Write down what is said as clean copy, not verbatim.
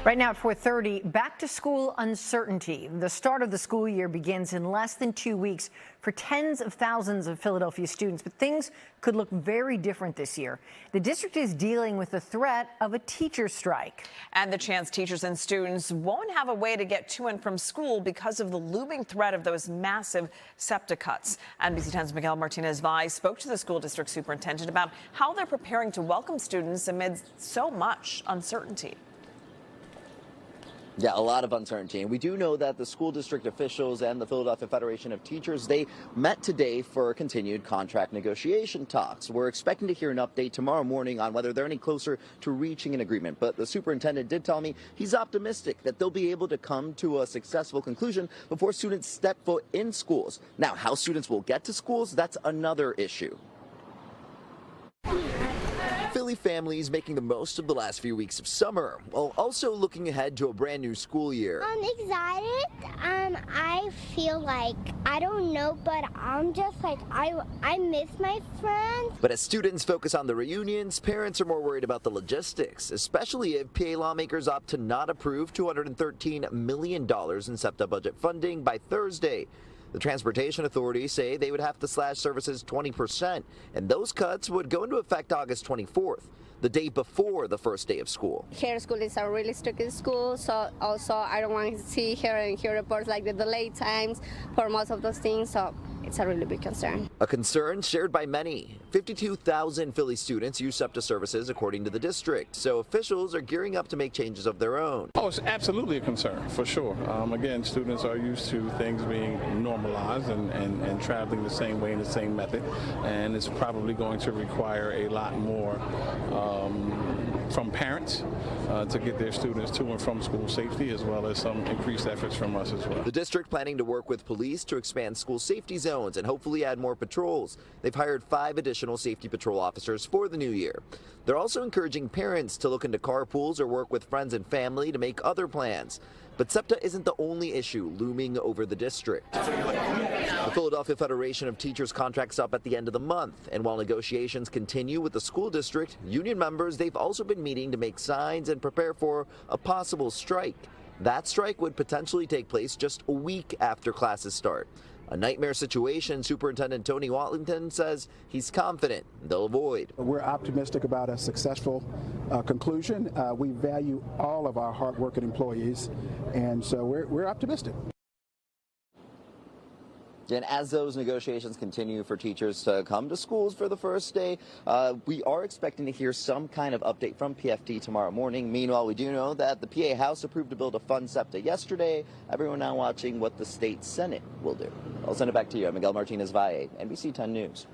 Right now at 4:30, back to school uncertainty. The start of the school year begins in less than 2 weeks for tens of thousands of Philadelphia students, but things could look very different this year. The district is dealing with the threat of a teacher strike. And the chance teachers and students won't have a way to get to and from school because of the looming threat of those massive SEPTA cuts. NBC 10's Miguel Martinez-Valle spoke to the school district superintendent about how they're preparing to welcome students amid so much uncertainty. Yeah, a lot of uncertainty. And we do know that the school district officials and the Philadelphia Federation of Teachers, they met today for continued contract negotiation talks. We're expecting to hear an update tomorrow morning on whether they're any closer to reaching an agreement. But the superintendent did tell me he's optimistic that they'll be able to come to a successful conclusion before students step foot in schools. Now, how students will get to schools, that's another issue. Philly families making the most of the last few weeks of summer, while also looking ahead to a brand new school year. I'm excited. I feel like, I don't know, but I'm just like, I miss my friends. But as students focus on the reunions, parents are more worried about the logistics, especially if PA lawmakers opt to not approve $213 million in SEPTA budget funding by Thursday. The transportation authorities say they would have to slash services 20%, and those cuts would go into effect August 24th, the day before the first day of school. Here school is a really strict school, so also I don't want to see here and hear reports like the delay times for most of those things, so it's a really big concern. A concern shared by many. 52,000 Philly students use SEPTA services according to the district, so officials are gearing up to make changes of their own. Oh, it's absolutely a concern, for sure. Again, students are used to things being normalized and traveling the same way in the same method, and it's probably going to require a lot more from parents to get their students to and from school safety, as well as some increased efforts from us as well. The district planning to work with police to expand school safety zones and hopefully add more patrols. They've hired 5 additional safety patrol officers for the new year. They're also encouraging parents to look into carpools or work with friends and family to make other plans. But SEPTA isn't the only issue looming over the district. The Philadelphia Federation of Teachers contracts up at the end of the month, and while negotiations continue with the school district, union members, they've also been meeting to make signs and prepare for a possible strike. That strike would potentially take place just a week after classes start. A nightmare situation, Superintendent Tony Watlington says he's confident they'll avoid. We're optimistic about a successful conclusion. We value all of our hard-working employees, and so we're optimistic. And as those negotiations continue for teachers to come to schools for the first day, we are expecting to hear some kind of update from PFT tomorrow morning. Meanwhile, we do know that the PA House approved a bill to fund SEPTA yesterday. Everyone now watching what the state Senate will do. I'll send it back to you. I'm Miguel Martinez-Valle, NBC 10 News.